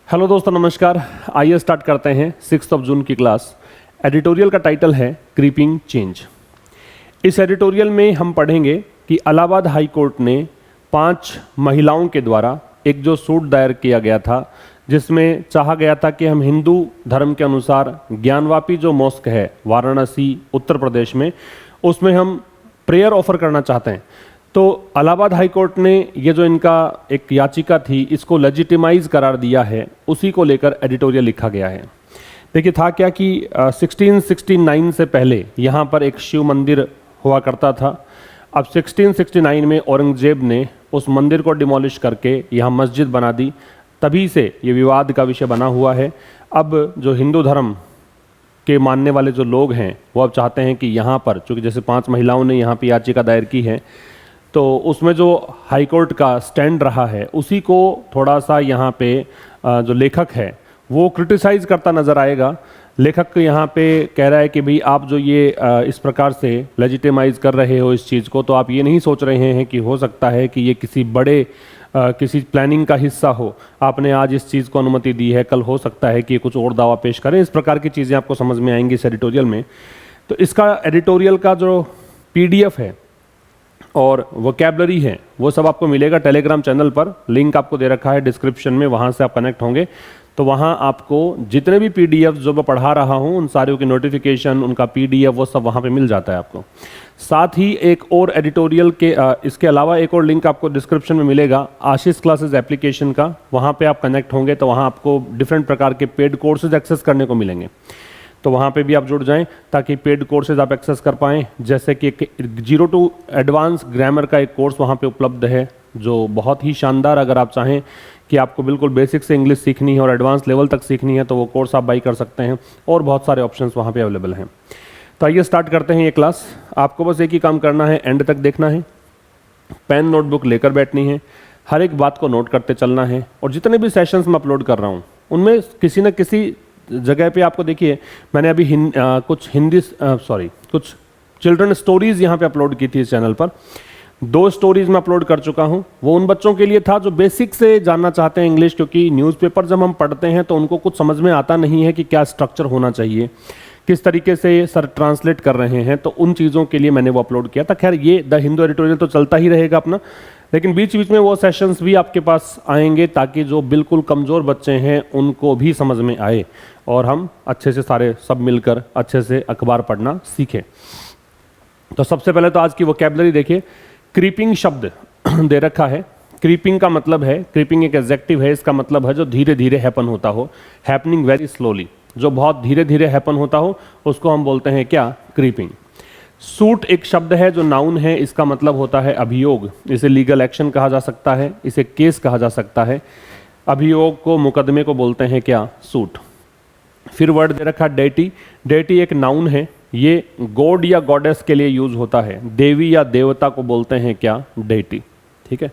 Hello दोस्तों, नमस्कार। आइए स्टार्ट करते हैं 6 जून की क्लास। एडिटोरियल का टाइटल है क्रीपिंग चेंज। इस एडिटोरियल में हम पढ़ेंगे कि इलाहाबाद हाई कोर्ट ने 5 महिलाओं के द्वारा एक जो सूट दायर किया गया था, जिसमें चाहा गया था कि हम हिंदू धर्म के अनुसार ज्ञानवापी जो मॉस्क है वाराणसी उत्तर प्रदेश में, उसमें हम प्रेयर ऑफर करना चाहते हैं। तो इलाहाबाद हाई कोर्ट ने ये जो इनका एक याचिका थी, इसको लेजिटिमाइज करार दिया है। उसी को लेकर एडिटोरियल लिखा गया है। देखिए, था क्या कि 1669 से पहले यहाँ पर एक शिव मंदिर हुआ करता था। अब 1669 में औरंगजेब ने उस मंदिर को डिमोलिश करके यहाँ मस्जिद बना दी। तभी से ये विवाद का विषय बना हुआ है। अब जो हिंदू धर्म के मानने वाले जो लोग हैं, वो अब चाहते हैं कि यहाँ पर, चूँकि जैसे 5 महिलाओं ने यहाँ पे याचिका दायर की है, तो उसमें जो हाई कोर्ट का स्टैंड रहा है, उसी को थोड़ा सा यहाँ पे जो लेखक है वो क्रिटिसाइज़ करता नज़र आएगा। लेखक यहाँ पे कह रहा है कि भाई, आप जो ये इस प्रकार से लेजिटिमाइज कर रहे हो इस चीज़ को, तो आप ये नहीं सोच रहे हैं कि हो सकता है कि ये किसी बड़े किसी प्लानिंग का हिस्सा हो। आपने आज इस चीज़ को अनुमति दी है, कल हो सकता है कि कुछ और दावा पेश करें। इस प्रकार की चीज़ें आपको समझ में आएंगी इस एडिटोरियल में। तो इसका एडिटोरियल का जो PDF है और वोकैबुलरी है, वो सब आपको मिलेगा टेलीग्राम चैनल पर। लिंक आपको दे रखा है डिस्क्रिप्शन में, वहाँ से आप कनेक्ट होंगे तो वहाँ आपको जितने भी PDF जो मैं पढ़ा रहा हूँ, उन सारों की नोटिफिकेशन, उनका PDF, वो सब वहाँ पे मिल जाता है आपको। साथ ही एक और एडिटोरियल के इसके अलावा एक और लिंक आपको डिस्क्रिप्शन में मिलेगा आशीष क्लासेस एप्लीकेशन का। वहाँ पे आप कनेक्ट होंगे तो वहाँ आपको डिफरेंट प्रकार के पेड कोर्सेज एक्सेस करने को मिलेंगे। तो वहाँ पे भी आप जुड़ जाएं ताकि पेड कोर्सेज आप एक्सेस कर पाएँ। जैसे कि 0 to एडवांस ग्रामर का एक कोर्स वहाँ पे उपलब्ध है, जो बहुत ही शानदार। अगर आप चाहें कि आपको बिल्कुल बेसिक से इंग्लिश सीखनी है और एडवांस लेवल तक सीखनी है, तो वो कोर्स आप बाई कर सकते हैं। और बहुत सारे ऑप्शंस वहाँ पे अवेलेबल हैं। तो आइए स्टार्ट करते हैं ये क्लास। आपको बस एक ही काम करना है, एंड तक देखना है, पेन नोटबुक लेकर बैठनी है, हर एक बात को नोट करते चलना है। और जितने भी सेशंस मैं अपलोड कर रहा हूँ, उनमें किसी न किसी जगह पे आपको, देखिए, मैंने अभी कुछ चिल्ड्रन स्टोरीज यहाँ पे अपलोड की थी इस चैनल पर। 2 स्टोरीज मैं अपलोड कर चुका हूँ। वो उन बच्चों के लिए था जो बेसिक से जानना चाहते हैं इंग्लिश, क्योंकि न्यूज़पेपर जब हम पढ़ते हैं तो उनको कुछ समझ में आता नहीं है कि क्या स्ट्रक्चर होना चाहिए, किस तरीके से सर ट्रांसलेट कर रहे हैं। तो उन चीज़ों के लिए मैंने वो अपलोड किया था। खैर, ये द हिंदू एडिटोरियल तो चलता ही रहेगा अपना, लेकिन बीच बीच में वो सेशंस भी आपके पास आएंगे ताकि जो बिल्कुल कमज़ोर बच्चे हैं उनको भी समझ में आए और हम अच्छे से सारे सब मिलकर अच्छे से अखबार पढ़ना सीखें। तो सबसे पहले तो आज की वोकैबुलरी देखिए। क्रीपिंग शब्द दे रखा है। क्रीपिंग का मतलब है, क्रीपिंग एक एडजेक्टिव है, इसका मतलब है जो धीरे धीरे हैपन होता हो, हैपनिंग वेरी स्लोली, जो बहुत धीरे धीरे हैपन होता हो, उसको हम बोलते हैं क्या? क्रीपिंग। सूट एक शब्द है जो नाउन है, इसका मतलब होता है अभियोग। इसे लीगल एक्शन कहा जा सकता है, इसे केस कहा जा सकता है। अभियोग को, मुकदमे को बोलते हैं क्या? सूट। फिर वर्ड दे रखा डेटी। डेटी एक नाउन है, ये गॉड या गॉडेस के लिए यूज होता है। देवी या देवता को बोलते हैं क्या? डेटी। ठीक है।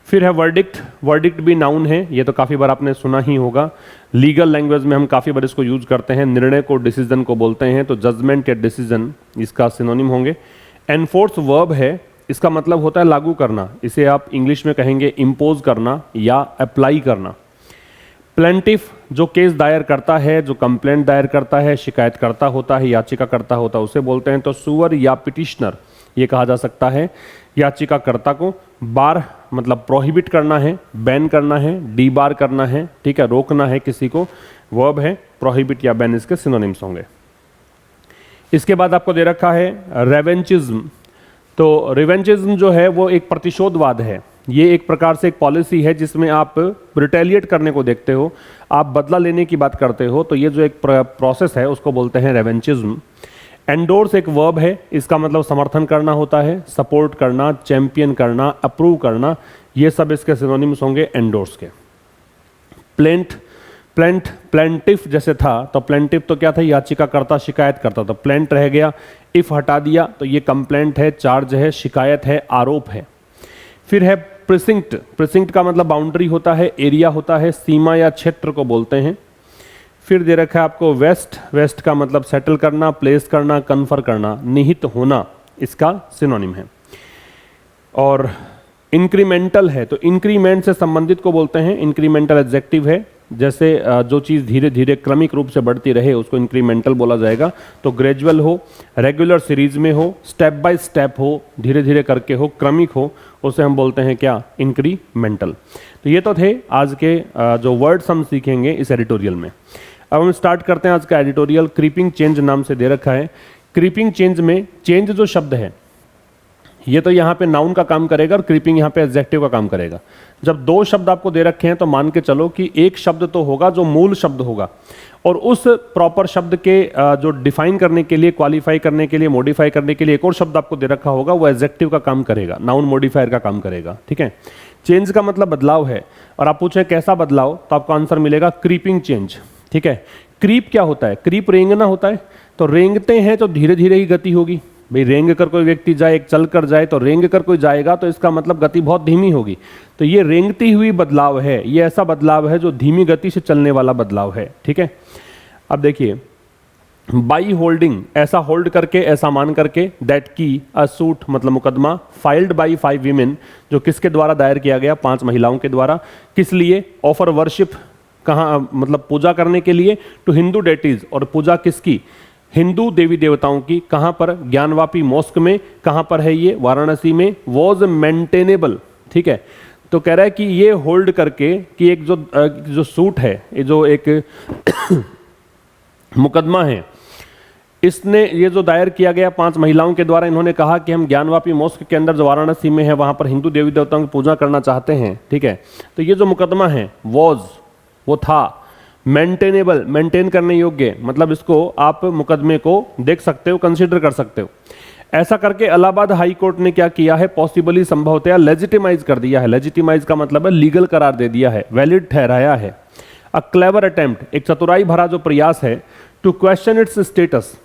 फिर है वर्डिक्ट। वर्डिक्ट भी नाउन है, ये तो काफ़ी बार आपने सुना ही होगा। लीगल लैंग्वेज में हम काफ़ी बार इसको यूज करते हैं। निर्णय को डिसीजन को बोलते हैं, तो जजमेंट या डिसीजन इसका सिनोनिम होंगे। एनफोर्स वर्ब है, इसका मतलब होता है लागू करना। इसे आप इंग्लिश में कहेंगे इम्पोज करना या अप्लाई करना। प्लेंटिफ जो केस दायर करता है, जो कंप्लेंट दायर करता है, शिकायत करता होता है, याचिका करता होता है, उसे बोलते हैं। तो सुअर या पिटिशनर ये कहा जा सकता है याचिकाकर्ता को। बार मतलब प्रोहिबिट करना है, बैन करना है, डीबार करना है, ठीक है, रोकना है किसी को। वर्ब है, प्रोहिबिट या बैन इसके सिनोनिम्स होंगे। इसके बाद आपको दे रखा है रेवेंचिज्म। तो रिवेंचिज्म जो है वो एक प्रतिशोधवाद है। ये एक प्रकार से एक पॉलिसी है जिसमें आप रिटेलिएट करने को देखते हो, आप बदला लेने की बात करते हो। तो ये जो एक प्रोसेस है उसको बोलते हैं रेवेंचिज्म। एंडोर्स एक वर्ब है, इसका मतलब समर्थन करना होता है, सपोर्ट करना, चैंपियन करना, अप्रूव करना, ये सब इसके सिनोनिम्स होंगे एंडोर्स के। प्लेंटिफ जैसे था, तो प्लेंटिफ तो क्या था? याचिकाकर्ता, शिकायत करता। तो प्लेंट रह गया, इफ हटा दिया तो ये कंप्लेंट है, चार्ज है, शिकायत है, आरोप है। फिर है प्रिसिंक्ट। प्रिसिंक्ट का मतलब बाउंड्री होता है, एरिया होता है, सीमा या क्षेत्र को बोलते हैं। फिर दे रखा है आपको वेस्ट। वेस्ट का मतलब सेटल करना, प्लेस करना, कन्फर करना, निहित होना, इसका सिनोनिम है। और इंक्रीमेंटल है, तो इंक्रीमेंट से संबंधित को बोलते हैं, इंक्रीमेंटल एडजेक्टिव है, जैसे जो चीज़ धीरे धीरे क्रमिक रूप से बढ़ती रहे उसको इंक्रीमेंटल बोला जाएगा। तो ग्रेजुअल हो, रेगुलर सीरीज में हो, स्टेप बाय स्टेप हो, धीरे धीरे करके हो, क्रमिक हो, उसे हम बोलते हैं क्या, इंक्रीमेंटल। तो ये तो थे आज के जो वर्ड्स हम सीखेंगे इस एडिटोरियल में। अब हम स्टार्ट करते हैं आज का एडिटोरियल। क्रीपिंग चेंज नाम से दे रखा है। क्रीपिंग चेंज में चेंज जो शब्द है ये तो यहाँ पे नाउन का काम करेगा और क्रीपिंग यहाँ पे एडजेक्टिव का काम करेगा। जब दो शब्द आपको दे रखे हैं तो मान के चलो कि एक शब्द तो होगा जो मूल शब्द होगा और उस प्रॉपर शब्द के जो डिफाइन करने के लिए, क्वालिफाई करने के लिए, मॉडिफाई करने के लिए एक और शब्द आपको दे रखा होगा, वो एडजेक्टिव का काम करेगा, नाउन मॉडिफायर का काम करेगा। ठीक है, चेंज का मतलब बदलाव है और आप पूछें कैसा बदलाव, तो आपको आंसर मिलेगा क्रीपिंग चेंज। ठीक है, क्रीप क्या होता है, क्रीप रेंगना होता है। तो रेंगते हैं तो धीरे धीरे ही गति होगी भाई। रेंग कर कोई व्यक्ति जाए, एक चल कर जाए, तो रेंग कर कोई जाएगा तो इसका मतलब गति बहुत धीमी होगी। तो ये रेंगती हुई बदलाव है, ये ऐसा बदलाव है जो धीमी गति से चलने वाला बदलाव है। ठीक है, अब देखिए, बाई होल्डिंग, ऐसा होल्ड करके, ऐसा मान करके, दैट की अ सूट मतलब मुकदमा, फाइल्ड बाई 5 वीमेन, जो किसके द्वारा दायर किया गया, 5 महिलाओं के द्वारा। किस लिए, ऑफर वर्शिप, कहाँ मतलब पूजा करने के लिए, टू हिंदू डेटीज, और पूजा किसकी, हिंदू देवी देवताओं की। कहां पर, ज्ञानवापी मॉस्क में। कहां पर है ये, वाराणसी में। Was maintainable. ठीक है, तो कह रहा है कि ये होल्ड करके कि एक जो सूट है, ये जो एक मुकदमा है, इसने ये जो दायर किया गया 5 महिलाओं के द्वारा, इन्होंने कहा कि हम ज्ञानवापी मॉस्क के अंदर जो वाराणसी में है वहां पर हिंदू देवी देवताओं की पूजा करना चाहते हैं। ठीक है, तो ये जो मुकदमा है वॉज, वो था, मेंटेनेबल, मेंटेन करने योग्य, मतलब इसको आप मुकदमे को देख सकते हो, कंसीडर कर सकते हो। ऐसा करके इलाहाबाद हाई कोर्ट ने क्या किया है, पॉसिबली, संभवतया लेजिटिमाइज कर दिया है। लेजिटिमाइज का मतलब है लीगल करार दे दिया है, वैलिड ठहराया है। अ क्लेवर अटेम्प्ट, एक चतुराई भरा जो प्रयास है, टू क्वेश्चन इट्स स्टेटस,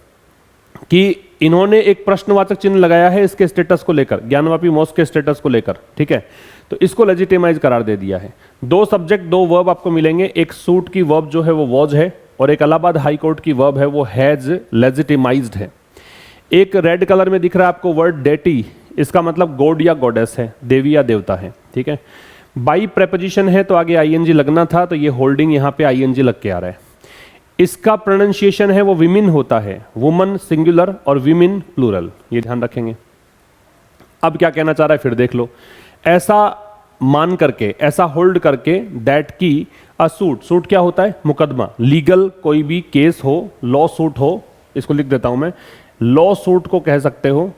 कि इन्होंने एक प्रश्नवाचक चिन्ह लगाया है इसके स्टेटस को लेकर, ज्ञानवापी मॉस्क के स्टेटस को लेकर। ठीक है, तो इसको लेजिटिमाइज करार दे दिया है। 2 सब्जेक्ट 2 वर्ब आपको मिलेंगे, एक सूट की वर्ब जो है वो वॉज है और एक इलाहाबाद हाई कोर्ट की वर्ब है वो हैज लेजिटिमाइज्ड है। एक रेड कलर में दिख रहा है आपको वर्ड डेटी, इसका मतलब गॉड या गॉडेस है, देवी या देवता है। ठीक है, बाई प्रेपोजिशन है तो आगे आईएनजी लगना था, तो ये होल्डिंग यहाँ पे आईएनजी लग के आ रहा है। इसका प्रोनाउंसिएशन है वो विमिन होता है, वुमन सिंगुलर और विमिन प्लूरल, ये ध्यान रखेंगे। अब क्या कहना चाह रहा है फिर देख लो, ऐसा मान करके, ऐसा होल्ड करके, दैट की अ सूट, सूट क्या होता है, मुकदमा, लीगल कोई भी केस हो, लॉ सूट हो, इसको लिख देता हूं मैं, लॉ सूट को कह सकते हो,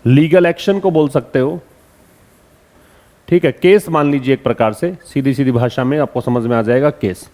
लीगल एक्शन को बोल सकते हो। ठीक है, केस मान लीजिए एक प्रकार से, सीधी सीधी भाषा में आपको समझ में आ जाएगा केस।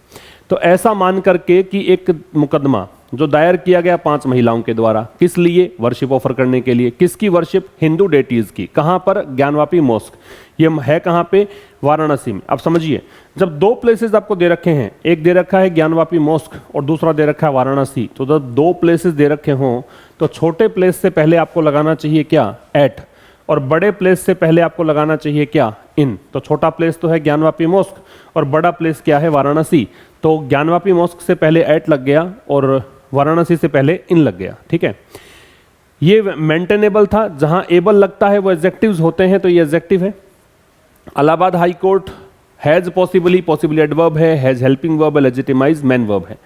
तो ऐसा मान करके कि एक मुकदमा जो दायर किया गया 5 महिलाओं के द्वारा, किस लिए, वर्शिप ऑफर करने के लिए। किसकी वर्शिप, हिंदू डेटीज की। कहां पर, ज्ञानवापी मॉस्क, ये है कहां पे, वाराणसी में। अब समझिए, जब 2 प्लेसेस आपको दे रखे हैं, एक दे रखा है ज्ञानवापी मॉस्क और दूसरा दे रखा है वाराणसी, तो जब 2 प्लेसेस दे रखे हों तो छोटे प्लेस से पहले आपको लगाना चाहिए क्या, एट, और बड़े प्लेस से पहले आपको लगाना चाहिए क्या, इन। तो छोटा प्लेस तो है ज्ञानवापी मॉस्क और बड़ा प्लेस क्या है, वाराणसी। तो ज्ञानवापी मॉस्क से पहले एट लग गया और वाराणसी से पहले इन लग गया। ठीक है, ये मेंटेनेबल था, जहां एबल लगता है वो एडजेक्टिव्स होते हैं, तो ये एडजेक्टिव है। Allahabad high court has possibly, possibly adverb है, हैज हेल्पिंग वर्ब है, लेजिटिमाइज मैन वर्ब है।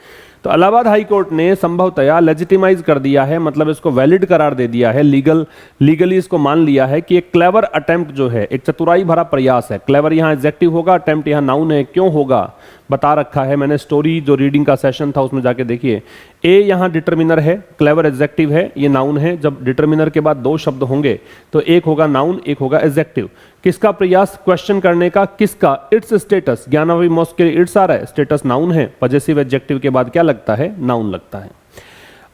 तो इलाहाबाद हाई कोर्ट ने संभवतया लेजिटिमाइज कर दिया है, मतलब इसको वैलिड करार दे दिया है, लीगली इसको मान लिया है कि एक क्लेवर अटेम्प्ट जो है, एक चतुराई भरा प्रयास है। क्लेवर यहाँ एडजेक्टिव होगा, अटेम्प्ट यहाँ नाउन है। क्यों होगा बता रखा है मैंने, स्टोरी जो रीडिंग का सेशन था उसमें जाके देखिए। ए यहाँ डिटर्मिनर है, क्लेवर एडजेक्टिव है, ये नाउन है। जब डिटर्मिनर के बाद 2 शब्द होंगे तो एक होगा नाउन, एक होगा एडजेक्टिव। किसका प्रयास, क्वेश्चन करने का, किसका, इट्स स्टेटस, ज्ञानवापी मॉस्क के लिए इट्स आ रहा है, स्टेटस नाउन है, पजेसिव एडजेक्टिव के बाद क्या लगता है, नाउन लगता है।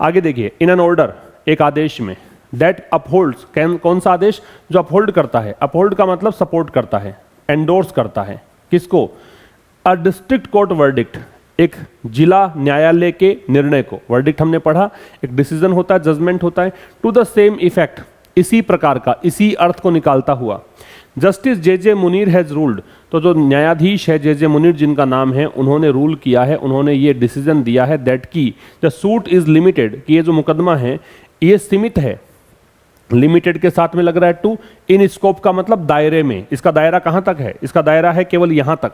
आगे देखिए, इन एन ऑर्डर, एक आदेश में, दैट अपहोल्ड्स, कौन सा आदेश, जो अपहोल्ड करता है। अपहोल्ड का मतलब सपोर्ट करता है, एंडोर्स करता है, किसको, अ डिस्ट्रिक्ट कोर्ट वर्डिक्ट, एक जिला न्यायालय के निर्णय को। वर्डिक्ट हमने पढ़ा, एक डिसीजन होता है, जजमेंट होता है, टू द सेम इफेक्ट, इसी प्रकार का, इसी अर्थ को निकालता हुआ। Justice J Munir has ruled, तो जो न्यायाधीश है जे मुनीर जिनका नाम है, उन्होंने रूल किया है, उन्होंने ये डिसीजन दिया है, दैट की द सूट इज लिमिटेड, कि ये जो मुकदमा है ये सीमित है। लिमिटेड के साथ में लग रहा है टू, इन स्कोप का मतलब दायरे में, इसका दायरा कहां तक है, इसका दायरा है केवल यहां तक,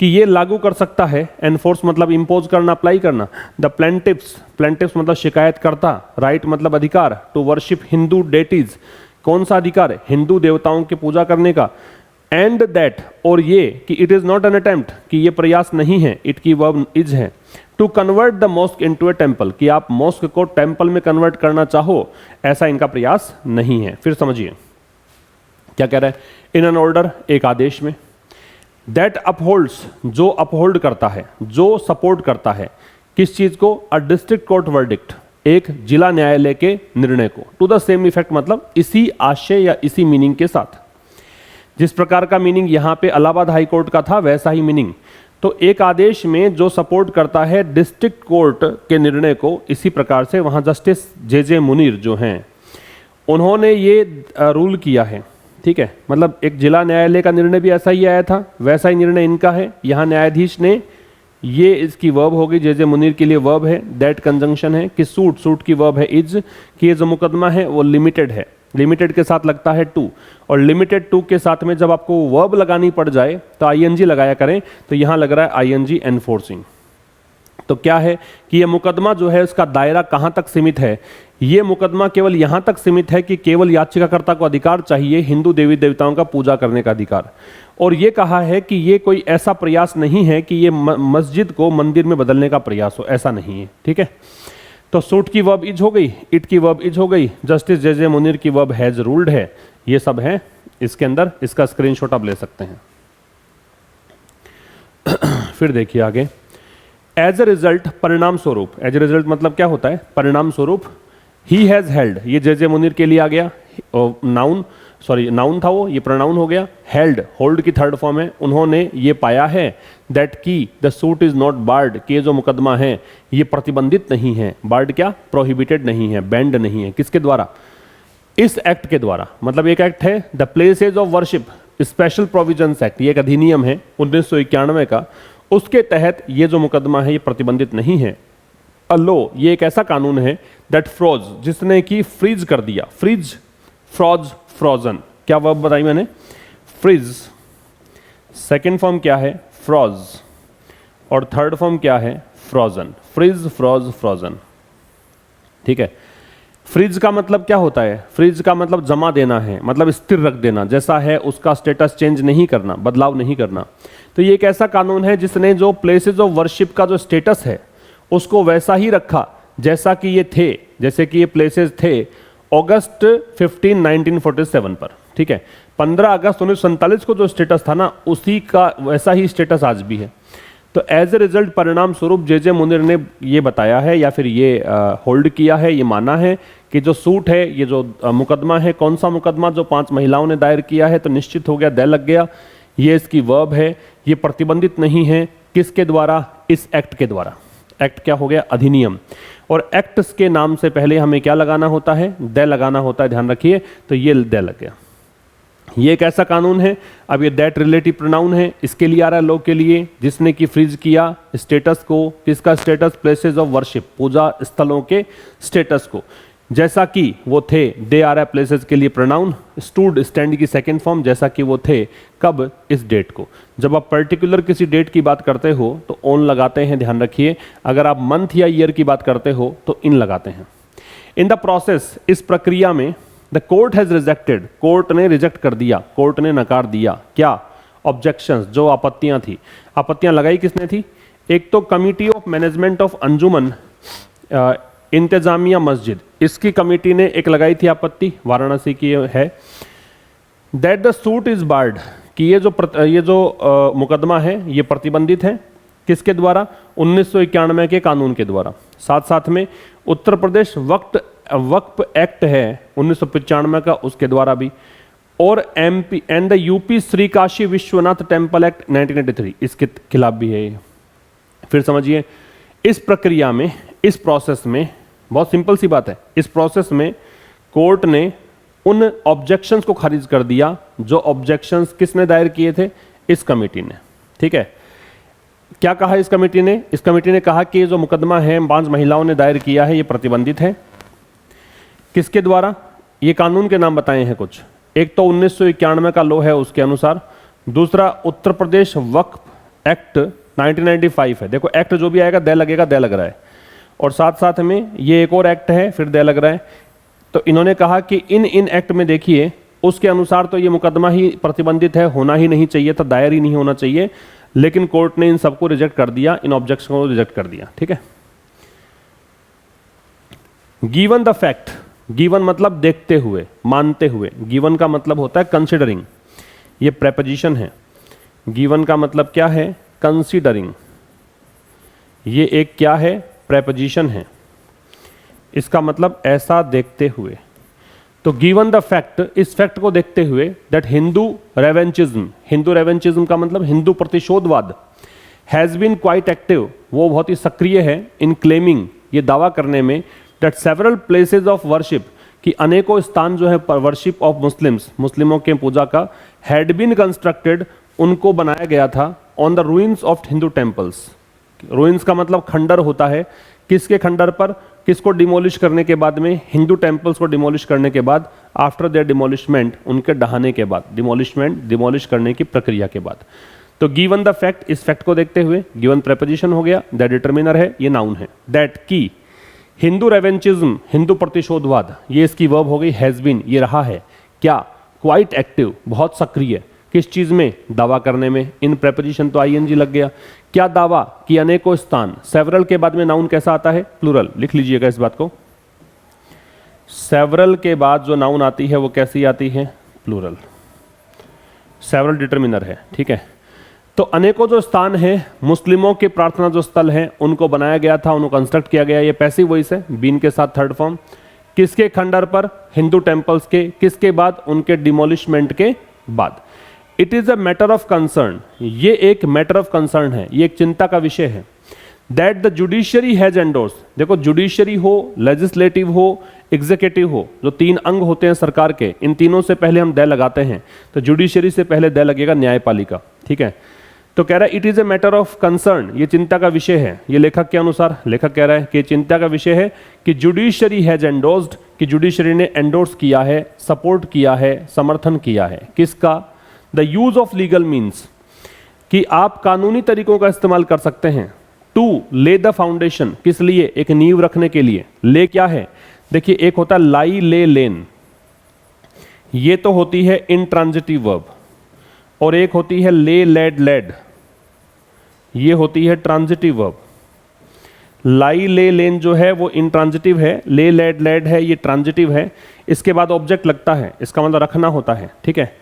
कि ये लागू कर सकता है, एनफोर्स मतलब इम्पोज करना, अप्लाई करना, द प्लेंटिव्स मतलब शिकायतकर्ता, राइट मतलब अधिकार, टू वर्शिप हिंदू डेटीज, कौन सा अधिकार है, हिंदू देवताओं की पूजा करने का, एंड दैट और ये कि it is not an attempt कि ये प्रयास नहीं है, इट की वर्ब इज है, to convert the mosque into a temple कि आप मॉस्क को टेम्पल में कन्वर्ट करना चाहो, ऐसा इनका प्रयास नहीं है। फिर समझिए क्या कह रहा है, इन एन ऑर्डर एक आदेश में, दैट अपहोल्ड्स जो अपहोल्ड करता है, जो सपोर्ट करता है, किस चीज को, अ डिस्ट्रिक्ट कोर्ट वर्डिक्ट एक जिला न्यायालय के निर्णय को, टू द सेम इफेक्ट मतलब इसी आशय या इसी मीनिंग के साथ, जिस प्रकार का मीनिंग यहां पे इलाहाबाद हाई कोर्ट का था वैसा ही मीनिंग। तो एक आदेश में जो सपोर्ट करता है डिस्ट्रिक्ट कोर्ट के निर्णय को, इसी प्रकार से वहां जस्टिस जे मुनीर जो हैं उन्होंने ये रूल किया है, ठीक है। मतलब एक जिला न्यायालय का निर्णय भी ऐसा ही आया था, वैसा ही निर्णय इनका है। यहाँ न्यायाधीश ने, ये इसकी वर्ब हो गई, जे मुनीर के लिए वर्ब है, दैट कंजंक्शन है कि सूट की वर्ब है इज, कि ये जो मुकदमा है वो लिमिटेड है, लिमिटेड के साथ लगता है टू, और लिमिटेड टू के साथ में जब आपको वर्ब लगानी पड़ जाए तो आईएनजी लगाया करें, तो यहां लग रहा है आईएनजी एनफोर्सिंग। तो क्या है कि यह मुकदमा जो है उसका दायरा कहां तक सीमित है, यह मुकदमा केवल यहां तक सीमित है कि केवल याचिकाकर्ता को अधिकार चाहिए हिंदू देवी देवताओं का पूजा करने का अधिकार, और यह कहा है कि यह कोई ऐसा प्रयास नहीं है कि यह मस्जिद को मंदिर में बदलने का प्रयास हो, ऐसा नहीं है, ठीक है। तो सूट की वर्ब इज हो गई, इट की वर्ब इज हो गई, जस्टिस जे मुनीर की वर्ब हैज रूल्ड है, ये सब है इसके अंदर, इसका स्क्रीनशॉट आप ले सकते हैं। फिर देखिए आगे, एज ए रिजल्ट परिणाम स्वरूप, एज ए रिजल्ट मतलब क्या होता है, परिणाम स्वरूप, ही हैज हेल्ड, ये जे मुनीर के लिए आ गया, नाउन नाउन था वो, ये प्रोनाउन हो गया, हेल्ड होल्ड की थर्ड फॉर्म है, उन्होंने ये पाया है, दैट की the suit is not barred, कि जो मुकदमा है ये प्रतिबंधित नहीं है, बार्ड क्या, प्रोहिबिटेड नहीं है, बैंड नहीं है, किसके द्वारा, इस एक्ट के द्वारा। मतलब एक एक्ट है the places of worship special provisions act, ये एक अधिनियम है 1991 का, उसके तहत ये जो मुकदमा है ये प्रतिबंधित नहीं है। लो, ये एक ऐसा कानून है दैट फ्रोज, जिसने कि फ्रीज कर दिया, फ्रीज, फ्रॉज, फ्रोजन, क्या वर्ब बताई मैंने, फ्रीज, सेकेंड फॉर्म क्या है, फ्रॉज, और थर्ड फॉर्म क्या है, फ्रोजन, फ्रीज, फ्रॉज, फ्रोजन, ठीक है। फ्रीज का मतलब क्या होता है, फ्रीज का मतलब जमा देना है, मतलब स्थिर रख देना, जैसा है उसका स्टेटस चेंज नहीं करना, बदलाव नहीं करना। तो ये एक ऐसा कानून है जिसने जो प्लेसेस ऑफ वर्शिप का जो स्टेटस है उसको वैसा ही रखा जैसा कि ये थे, जैसे कि ये प्लेसेस थे अगस्त 15, 1947 पर, ठीक है। 15 अगस्त 1947 को जो स्टेटस था ना, उसी का वैसा ही स्टेटस आज भी है। तो एज ए रिजल्ट परिणाम स्वरूप जे मुनीर ने ये बताया है या फिर ये होल्ड किया है, ये माना है कि जो सूट है, ये जो मुकदमा है, कौन सा मुकदमा, जो 5 महिलाओं ने दायर किया है, तो निश्चित हो गया, दय लग गया, ये इसकी वर्ब है, ये प्रतिबंधित नहीं है, किसके द्वारा, इस एक्ट के द्वारा। एक्ट क्या हो गया, अधिनियम, और एक्ट्स के नाम से पहले हमें क्या लगाना होता है, दय लगाना होता है, ध्यान रखिए। तो ये दय लग गया, ये एक ऐसा कानून है। अब ये दैट रिलेटिव प्रोनाउन है, इसके लिए आ रहा है लोग के लिए, जिसने कि फ्रीज किया स्टेटस को, किसका स्टेटस, प्लेसेस ऑफ वर्शिप, पूजा स्थलों के स्टेटस को, जैसा कि वो थे, दे आ रहा है प्लेसेस के लिए प्रोनाउन, स्टूड स्टैंड की सेकंड फॉर्म, जैसा कि वो थे, कब, इस डेट को। जब आप पर्टिकुलर किसी डेट की बात करते हो तो ऑन लगाते हैं, ध्यान रखिए। अगर आप मंथ या ईयर की बात करते हो तो इन लगाते हैं। इन द प्रोसेस, इस प्रक्रिया में, the court has rejected, court ने रिजेक्ट कर दिया, कोर्ट ने नकार दिया, क्या, ऑब्जेक्शंस, जो आपत्तियां थी। आपत्तियां लगाई किसने थी, एक तो कमिटी ऑफ मैनेजमेंट ऑफ अंजुमन इंतजामिया मस्जिद, इसकी कमेटी ने एक लगाई थी आपत्ति, वाराणसी की है, that the suit is barred, कि ये जो मुकदमा है ये प्रतिबंधित है, किसके द्वारा, 1991 के कानून के द्वारा। साथ साथ में उत्तर प्रदेश वक्फ एक्ट है 1995 का, उसके द्वारा भी, और MP and the UP Shri Kashi Vishwanath temple act 1983, इसके खिलाफ भी है ये। फिर समझिए, इस प्रक्रिया में, इस प्रोसेस में, बहुत सिंपल सी बात है, इस प्रोसेस में कोर्ट ने उन ऑब्जेक्शंस को खारिज कर दिया जो ऑब्जेक्शंस किसने दायर किए थे, इस कमेटी ने, ठीक है। क्या कहा इस कमेटी ने, इस कमेटी ने कहा कि जो मुकदमा है 5 महिलाओं ने दायर किया है ये प्रतिबंधित है, किसके द्वारा, ये कानून के नाम बताए हैं कुछ, एक तो 1991 का लॉ है उसके अनुसार, दूसरा उत्तर प्रदेश वक्फ एक्ट 1995 है। देखो एक्ट जो भी आएगा दे लगेगा, दे लग रहा है, और साथ साथ में ये एक और एक्ट है फिर दे लग रहा है। तो इन्होंने कहा कि इन एक्ट में देखिए उसके अनुसार तो ये मुकदमा ही प्रतिबंधित है, होना ही नहीं चाहिए था, दायर ही नहीं होना चाहिए, लेकिन कोर्ट ने इन सबको रिजेक्ट कर दिया, इन ऑब्जेक्शन को रिजेक्ट कर दिया। ठीक है। गिवन द फैक्ट, गिवन मतलब देखते हुए, मानते हुए, गिवन का मतलब होता है कंसिडरिंग, ये प्रेपोजिशन है। गिवन का मतलब क्या है? कंसीडरिंग। ये एक क्या है? प्रेपोजिशन है। इसका मतलब ऐसा देखते हुए। तो गिवन द फैक्ट, इस फैक्ट को देखते हुए that Hindu revanchism, Hindu revanchism का मतलब हिंदू प्रतिशोधवाद, हैज बीन क्वाइट एक्टिव, वो बहुत ही सक्रिय है, इन क्लेमिंग, ये दावा करने में, that several places of worship, कि अनेकों स्थान जो है वर्शिप ऑफ मुस्लिम्स, मुस्लिमों के पूजा का, हैड बीन कंस्ट्रक्टेड, उनको बनाया गया था, on the ruins of Hindu temples. Ruins का मतलब खंडर होता है, किसके खंडर पर? किसको डिमोलिश करने के बाद में? हिंदू टेम्पल्स को डिमोलिश करने के बाद, आफ्टर देयर डिमोलिशमेंट, उनके ढहाने के बाद, डिमोलिशमेंट, डिमोलिश करने की प्रक्रिया के बाद। तो गिवन द फैक्ट, इस फैक्ट को देखते हुए, गिवन प्रेपोजिशन हो गया, दैट डिटर्मिनर है, ये नाउन है, दैट की हिंदू रेवेंचिज्म, हिंदू प्रतिशोधवाद, ये इसकी वर्ब हो गई, हैज बीन, ये रहा है क्या? क्वाइट एक्टिव, बहुत सक्रिय, किस चीज में? दावा करने में। इन प्रेपोजिशन तो आईएनजी लग गया। क्या दावा? कि अनेकों स्थान, सेवरल के बाद में नाउन कैसा आता है? प्लूरल। लिख लीजिएगा इस बात को, सेवरल के बाद जो नाउन आती है वो कैसी आती है? प्लूरल। सेवरल डिटर्मिनर है। ठीक है। तो अनेकों जो स्थान है, मुस्लिमों के प्रार्थना जो स्थल है, उनको बनाया गया था, उनको कंस्ट्रक्ट किया गया, ये पैसिव वॉइस है, बीन के साथ थर्ड फॉर्म। किसके खंडर पर? हिंदू टेम्पल्स के। किसके बाद? उनके डिमोलिशमेंट के बाद। It is a matter of concern, ये एक मैटर ऑफ कंसर्न है, ये एक चिंता का विषय है, that the judiciary has endorse. देखो जुडिशियरी हो, लेजिस्लेटिव हो, एग्जीक्यूटिव हो, जो तीन अंग होते हैं सरकार के, इन तीनों से पहले हम दे लगाते हैं, तो जुडिशियरी से पहले दे लगेगा न्यायपालिका। ठीक है। तो कह रहा है it is a matter of concern, ये चिंता का विषय है। ये लेखक के अनुसार, लेखक कह रहा है कि चिंता का विषय है कि जुडिशियरी हैज एंडोर्स्ड, कि जुडिशियरी ने एंडोर्स किया है, सपोर्ट किया है, समर्थन किया है, किसका? The use of legal means, कि आप कानूनी तरीकों का इस्तेमाल कर सकते हैं, टू ले द फाउंडेशन, किस लिए? एक नींव रखने के लिए। ले क्या है? देखिए एक होता है लाई, ले, लेन, ये तो होती है इंट्रांजिटिव वर्ब, और एक होती है ले, लेड, लेड, ये होती है ट्रांजिटिव वर्ब। लाई, ले, लेन जो है वो इंट्रांजिटिव है, ले, लेड, लेड है, ये ट्रांजिटिव है। इसके बाद ऑब्जेक्ट लगता है, इसका मतलब रखना होता है। ठीक है।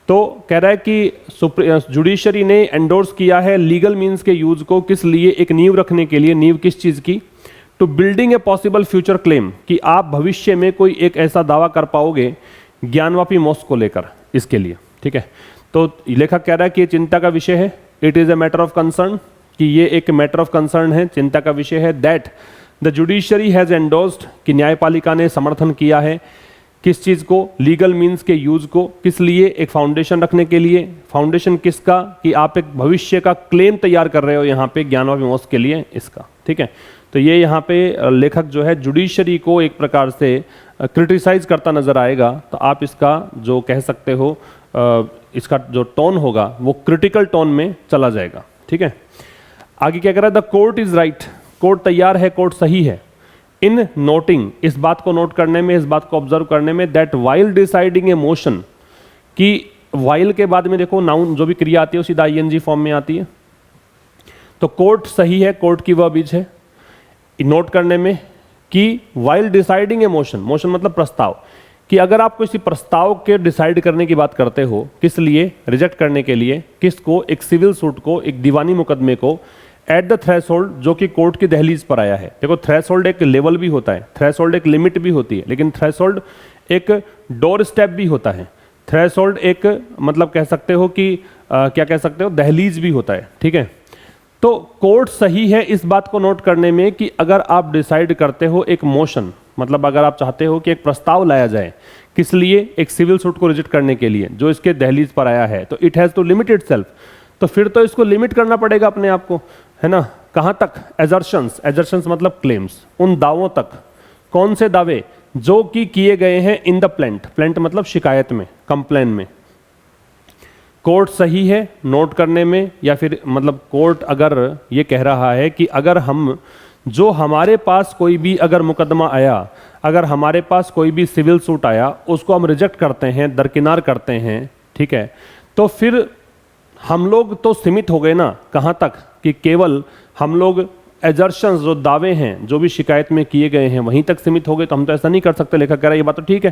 तो कह रहा है कि जुडिशरी ने एंडोर्स किया है लीगल मीन्स के यूज को, किस लिए? एक नींव रखने के लिए। नींव किस चीज की? To building a possible future claim, कि आप भविष्य में कोई एक ऐसा दावा कर पाओगे ज्ञानवापी मोक्ष को लेकर, इसके लिए। ठीक है। तो लेखक कह रहा है कि ये चिंता का विषय है, it is a matter of concern, कि ये एक मैटर ऑफ कंसर्न है, चिंता का विषय है, that the judiciary has endorsed, कि न्यायपालिका ने समर्थन किया है, किस चीज को? लीगल मीन्स के यूज को, किस लिए? एक फाउंडेशन रखने के लिए। फाउंडेशन किसका? कि आप एक भविष्य का क्लेम तैयार कर रहे हो यहाँ पे ज्ञानवापी मोक्ष के लिए, इसका। ठीक है। तो ये यहाँ पे लेखक जो है जुडिशरी को एक प्रकार से क्रिटिसाइज करता नजर आएगा। तो आप इसका जो कह सकते हो, इसका जो टोन होगा वो क्रिटिकल टोन में चला जाएगा। ठीक है। आगे क्या कह रहा है? The court is right, court तैयार है, कोर्ट सही है, इन नोटिंग, इस बात को नोट करने में, इस बात को ऑब्जर्व करने में, that while deciding A motion, कि वाइल के बाद में देखो नाउन जो भी क्रिया आती है वो सीधा आईएनजी फॉर्म में आती है। तो कोर्ट सही है, कोर्ट की वर्बिज है नोट करने में, कि वाइल डिसाइडिंग ए मोशन, मोशन मतलब प्रस्ताव, कि अगर आप किसी प्रस्ताव के डिसाइड करने की बात करते हो, किस लिए? रिजेक्ट करने के लिए। किसको? एक सिविल सूट को, एक दीवानी मुकदमे को, एट द थ्रेशोल्ड, जो कि कोर्ट की दहलीज पर आया है। देखो थ्रेशोल्ड एक लेवल भी होता है, थ्रेशोल्ड एक लिमिट भी होती है, लेकिन थ्रेशोल्ड एक डोर स्टेप भी होता है। थ्रेशोल्ड एक मतलब कह सकते हो कि क्या कह सकते हो, दहलीज भी होता है। ठीक है। तो कोर्ट सही है इस बात को नोट करने में कि अगर आप डिसाइड करते हो एक मोशन, मतलब अगर आप चाहते हो कि एक प्रस्ताव लाया जाए, किस लिए? एक सिविल सूट को रिजेक्ट करने के लिए, जो इसके दहलीज पर आया है, तो it has to limit itself, तो फिर तो इसको लिमिट करना पड़ेगा अपने आप को, है ना? कहां तक? एजर्शंस, एजर्शंस मतलब क्लेम्स, उन दावों तक। कौन से दावे? जो कि किए गए हैं इन द प्लेंट, प्लेंट मतलब शिकायत में, कंप्लेन में। कोर्ट सही है नोट करने में, या फिर मतलब कोर्ट अगर ये कह रहा है कि अगर हम जो हमारे पास कोई भी अगर मुकदमा आया, अगर हमारे पास कोई भी सिविल सूट आया, उसको हम रिजेक्ट करते हैं, दरकिनार करते हैं, ठीक है, तो फिर हम लोग तो सीमित हो गए ना कहाँ तक कि केवल हम लोग एजर्शंस जो दावे हैं जो भी शिकायत में किए गए हैं वहीं तक सीमित हो गए। तो हम तो ऐसा नहीं कर सकते। लेखक कह रहा है ये बात तो ठीक है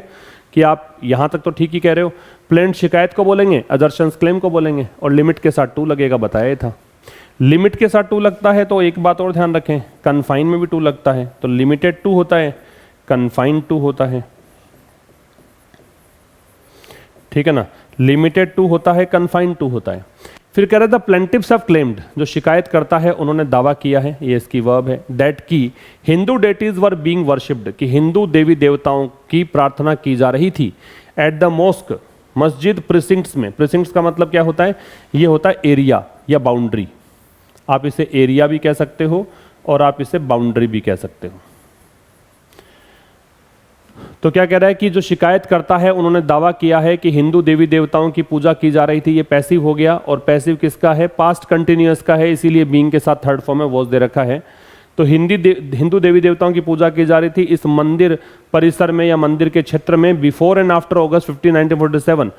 कि आप यहाँ तक तो ठीक ही कह रहे हो, प्लेंट शिकायत को बोलेंगे, एजर्शंस क्लेम को बोलेंगे, और लिमिट के साथ 2 लगेगा, बताया था। लिमिट के साथ 2 लगता है तो एक बात और ध्यान रखें, कन्फाइन में भी 2 लगता है, तो लिमिटेड 2 होता है, कन्फाइंड 2 होता है, ठीक है ना, लिमिटेड 2 होता है, कन्फाइंड 2 होता है। फिर कह रहा था प्लेंटिव्स हैव क्लेम्ड, जो शिकायत करता है उन्होंने दावा किया है, ये इसकी वर्ब है, दैट की Hindu deities were being worshipped, कि हिंदू देवी देवताओं की प्रार्थना की जा रही थी, एट द मॉस्क, मस्जिद प्रिसिंक्ट्स में। प्रिसिंक्ट्स का मतलब क्या होता है, ये होता है एरिया या बाउंड्री, आप इसे एरिया भी कह सकते हो और आप इसे बाउंड्री भी कह सकते हो। तो क्या कह रहा है कि जो शिकायत करता है उन्होंने दावा किया है कि हिंदू देवी देवताओं की पूजा की जा रही थी, ये पैसिव हो गया, और पैसिव किसका है, पास्ट कंटिन्यूअस का है, इसीलिए बीइंग के साथ थर्ड फॉर्म में वॉज दे रखा है। तो हिंदू देवी देवताओं की पूजा की जा रही थी इस मंदिर परिसर में या मंदिर के क्षेत्र में बिफोर एंड आफ्टर अगस्त 15, 1947,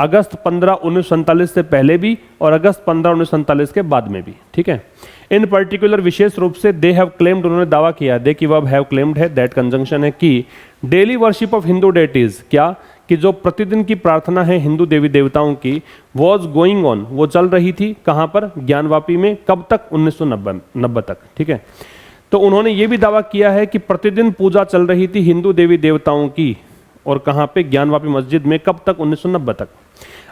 अगस्त 15, 1947 से पहले भी और अगस्त 15, 1947 के बाद में भी, ठीक है। इन पर्टिकुलर विशेष रूप से दे हैव क्लेम्ड, उन्होंने दावा किया, दे की वर्ब हैव क्लेम्ड है, दैट कंजंक्शन है, कि daily worship of Hindu deities, क्या कि जो प्रतिदिन की प्रार्थना है हिंदू देवी देवताओं की, वॉज गोइंग ऑन, वो चल रही थी कहाँ पर, ज्ञानवापी में, कब तक, 1990 तक, ठीक है। तो उन्होंने ये भी दावा किया है कि प्रतिदिन पूजा चल रही थी हिंदू देवी देवताओं की, और कहाँ पे, ज्ञानवापी मस्जिद में, कब तक, 1990 तक।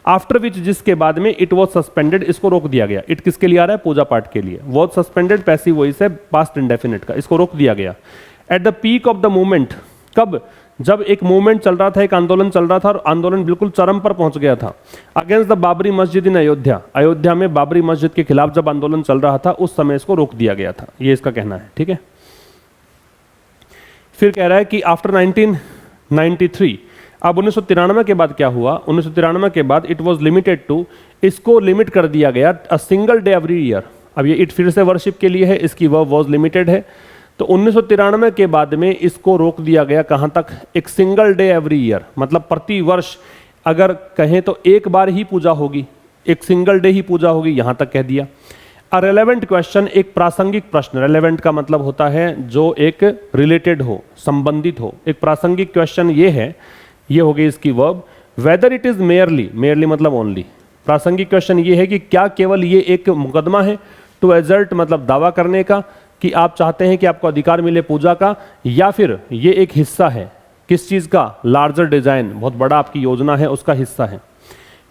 आफ्टर विच, जिसके बाद में, इट वॉज सस्पेंडेड, इसको रोक दिया गया। इट किसके लिए आ रहा है, पूजा पाठ के लिए। वॉज सस्पेंडेड पैसिव वॉइस है, पास्ट इंडेफिनिट का, इसको रोक दिया गया। At the peak of the movement, कब, जब एक मूवमेंट चल रहा था, एक आंदोलन चल रहा था, और आंदोलन बिल्कुल चरम पर पहुंच गया था, अगेंस्ट द बाबरी मस्जिद इन अयोध्या, अयोध्या में बाबरी मस्जिद के खिलाफ जब आंदोलन चल रहा था, उस समय इसको रोक दिया गया था, ये इसका कहना है, ठीक है। फिर कह रहा है कि आफ्टर 1993, अब 1993 के बाद क्या हुआ, 1993 के बाद इट वॉज लिमिटेड टू, इसको लिमिट कर दिया गया, a single day every year. अब ये इट फिर से वर्शिप के लिए है, इसकी वर्ब वॉज लिमिटेड है, तो 1993 के बाद में इसको रोक दिया गया, कहां तक, एक सिंगल डे एवरी ईयर, मतलब प्रति वर्ष अगर कहें तो एक बार ही पूजा होगी, एक सिंगल डे ही पूजा होगी, यहां तक कह दिया। अ रेलेवेंट क्वेश्चन, एक प्रासंगिक प्रश्न, रेलेवेंट का मतलब होता है जो एक रिलेटेड हो, संबंधित हो, एक प्रासंगिक क्वेश्चन ये है, ये हो गई इसकी verb. Whether it is merely, merely मतलब ओनली, प्रासंगिक क्वेश्चन ये है कि क्या केवल ये एक मुकदमा है, टू एजर्ट मतलब दावा करने का, कि आप चाहते हैं कि आपको अधिकार मिले पूजा का, या फिर ये एक हिस्सा है किस चीज का, लार्जर डिजाइन, बहुत बड़ा आपकी योजना है उसका हिस्सा है।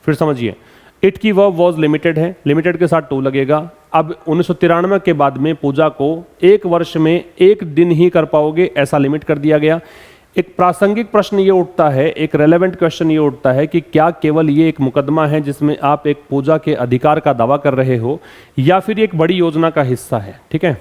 फिर समझिए, इट की वर्ब वॉज लिमिटेड है, लिमिटेड के साथ 2 लगेगा। अब 1993 के बाद में पूजा को एक वर्ष में 1 दिन ही कर पाओगे, ऐसा लिमिट कर दिया गया। एक प्रासंगिक प्रश्न ये उठता है, एक रेलेवेंट क्वेश्चन ये उठता है कि क्या केवल ये एक मुकदमा है जिसमें आप एक पूजा के अधिकार का दावा कर रहे हो, या फिर एक बड़ी योजना का हिस्सा है, ठीक है।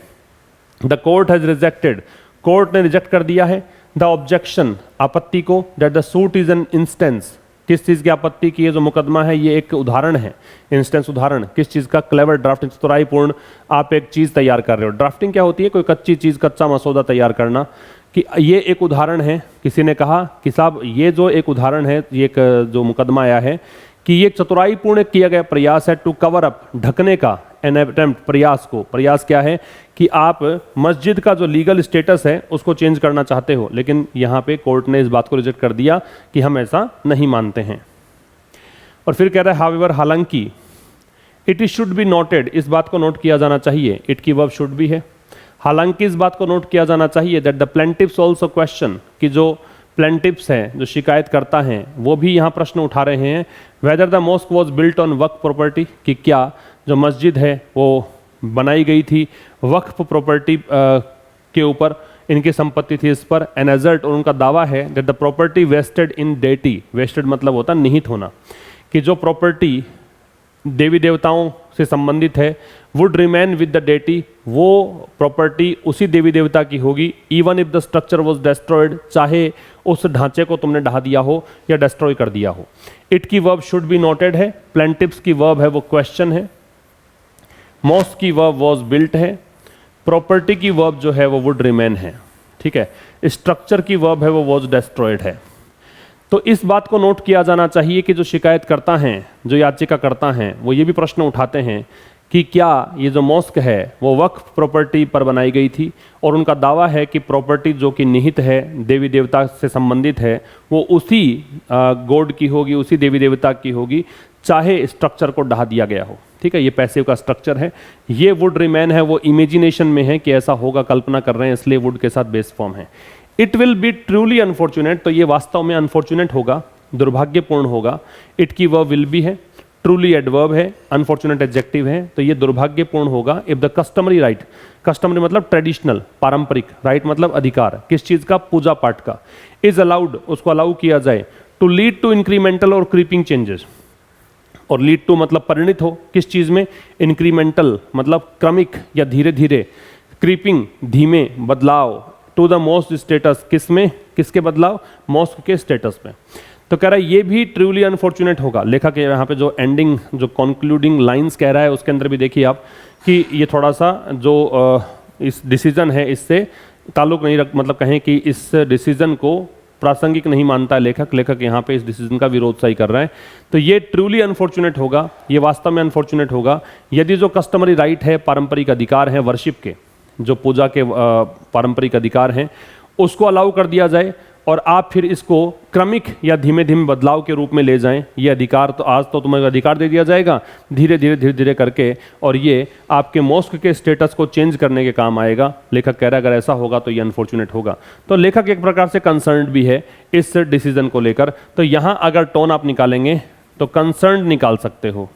The court has rejected, court ने रिजेक्ट कर दिया है, द ऑब्जेक्शन, आपत्ति को, that the suit is an instance, किस चीज की आपत्ति की है, जो मुकदमा है ये एक उदाहरण है, इंस्टेंस उदाहरण, किस चीज का, क्लेवर ड्राफ्टिंग, चतुराईपूर्ण आप एक चीज तैयार कर रहे हो। ड्राफ्टिंग क्या होती है, कोई कच्ची चीज, कच्चा मसौदा तैयार करना, कि ये एक उदाहरण है। किसी ने कहा कि साहब ये जो एक उदाहरण है, ये एक जो मुकदमा आया है, कि ये चतुराईपूर्ण किया गया प्रयास है, टू कवर अप, ढकने का, एन अटेम्प्ट, प्रयास को, प्रयास क्या है कि आप मस्जिद का जो लीगल स्टेटस है उसको चेंज करना चाहते हो, लेकिन यहाँ पे कोर्ट ने इस बात को रिजेक्ट कर दिया कि हम ऐसा नहीं मानते हैं। और फिर कह रहा है हाउएवर, हालांकि, it is should be noted, इस बात को नोट किया जाना चाहिए, इट की वर्ब शुड भी है, हालांकि इस बात को नोट किया जाना चाहिए, दैट द प्लेंटिव्स ऑल्सो क्वेश्चन, कि जो प्लेंटिव्स हैं, जो शिकायत करता हैं, वो भी यहाँ प्रश्न उठा रहे हैं, whether the mosque was built on Waqf property, कि क्या जो मस्जिद है वो बनाई गई थी वक्फ प्रॉपर्टी के ऊपर, इनकी संपत्ति थी इस पर, एन एजर्ट, और उनका दावा है, that the property vested in deity, vested मतलब होता निहित होना, कि जो प्रॉपर्टी देवी देवताओं से संबंधित है, would remain with the deity, वो प्रॉपर्टी उसी देवी देवता की होगी, even if the structure was destroyed, चाहे उस ढांचे को तुमने ढहा दिया हो या डिस्ट्रॉय कर दिया हो। इट की वर्ब शुड बी नोटेड है, प्लेंटिव्स की वर्ब है वो क्वेश्चन है, मॉस्क की वर्ब वॉज बिल्ट है, प्रॉपर्टी की वर्ब जो है वो वुड रिमेन है, ठीक है। स्ट्रक्चर की वर्ब है वो वॉज डेस्ट्रॉयड है। तो इस बात को नोट किया जाना चाहिए कि जो शिकायत करता हैं, जो याचिका करता हैं, वो ये भी प्रश्न उठाते हैं कि क्या ये जो मॉस्क है वो वक्फ प्रॉपर्टी पर बनाई गई थी, और उनका दावा है कि प्रॉपर्टी जो कि निहित है, देवी देवता से संबंधित है, वो उसी गॉड की होगी, उसी देवी देवता की होगी, चाहे स्ट्रक्चर को ढहा दिया गया हो, ठीक है। ये पैसिव का स्ट्रक्चर है। ये वुड रिमेन है वो इमेजिनेशन में है कि ऐसा होगा, कल्पना कर रहे हैं, इसलिए वुड के साथ बेस फॉर्म है। It will be truly unfortunate, तो ये वास्तव में अनफॉर्चुनेट होगा, दुर्भाग्यपूर्ण होगा। इट की वर्ब विल बी है, ट्रूली एडवर्ब है, अनफॉर्चुनेट एडजेक्टिव है, तो ये दुर्भाग्यपूर्ण होगा। If the customary right, customary मतलब ट्रेडिशनल, पारंपरिक, राइट मतलब अधिकार, किस चीज का, पूजा पाठ का, इज अलाउड, उसको अलाउ किया जाए, टू लीड टू इंक्रीमेंटल और क्रीपिंग चेंजेस, और लीड टू मतलब परिणित हो किस चीज में, इंक्रीमेंटल मतलब क्रमिक या धीरे धीरे, क्रीपिंग धीमे बदलाव, टू द मोस्ट स्टेटस, किस में, किसके बदलाव, मोस्ट के स्टेटस में। तो कह रहा है ये भी ट्रूली अनफॉर्चुनेट होगा। लेखक यहाँ पे जो एंडिंग, जो कंक्लूडिंग लाइंस कह रहा है उसके अंदर भी देखिए आप कि ये थोड़ा सा जो इस डिसीजन है इससे ताल्लुक नहीं रख, मतलब कहें कि इस डिसीजन को प्रासंगिक नहीं मानता है लेखक। लेखक यहाँ पे इस डिसीजन का विरोध सही कर रहा है। तो ये ट्रूली अनफॉर्चुनेट होगा, ये वास्तव में अनफॉर्चुनेट होगा यदि जो कस्टमरी राइट है, पारंपरिक अधिकार है, वर्शिप के, जो पूजा के पारंपरिक अधिकार हैं, उसको अलाउ कर दिया जाए और आप फिर इसको क्रमिक या धीमे धीमे बदलाव के रूप में ले जाएं। ये अधिकार तो आज तो तुम्हें अधिकार दे दिया जाएगा, धीरे धीरे करके, और ये आपके मॉस्क के स्टेटस को चेंज करने के काम आएगा। लेखक कह रहा है अगर ऐसा होगा तो ये अनफॉर्चुनेट होगा। तो लेखक एक प्रकार से कंसर्न्ड भी है इस डिसीजन को लेकर। तो यहाँ अगर टोन आप निकालेंगे तो कंसर्न्ड निकाल सकते हो,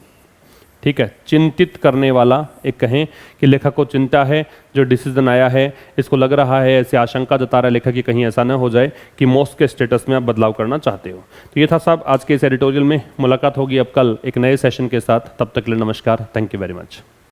ठीक है। चिंतित करने वाला, एक कहें कि लेखक को चिंता है जो डिसीजन आया है, इसको लग रहा है, ऐसे आशंका जता रहा है लेखक कि कहीं ऐसा ना हो जाए कि मॉस्क के स्टेटस में आप बदलाव करना चाहते हो। तो ये था साहब आज के इस एडिटोरियल में। मुलाकात होगी अब कल एक नए सेशन के साथ, तब तक के लिए नमस्कार, थैंक यू वेरी मच।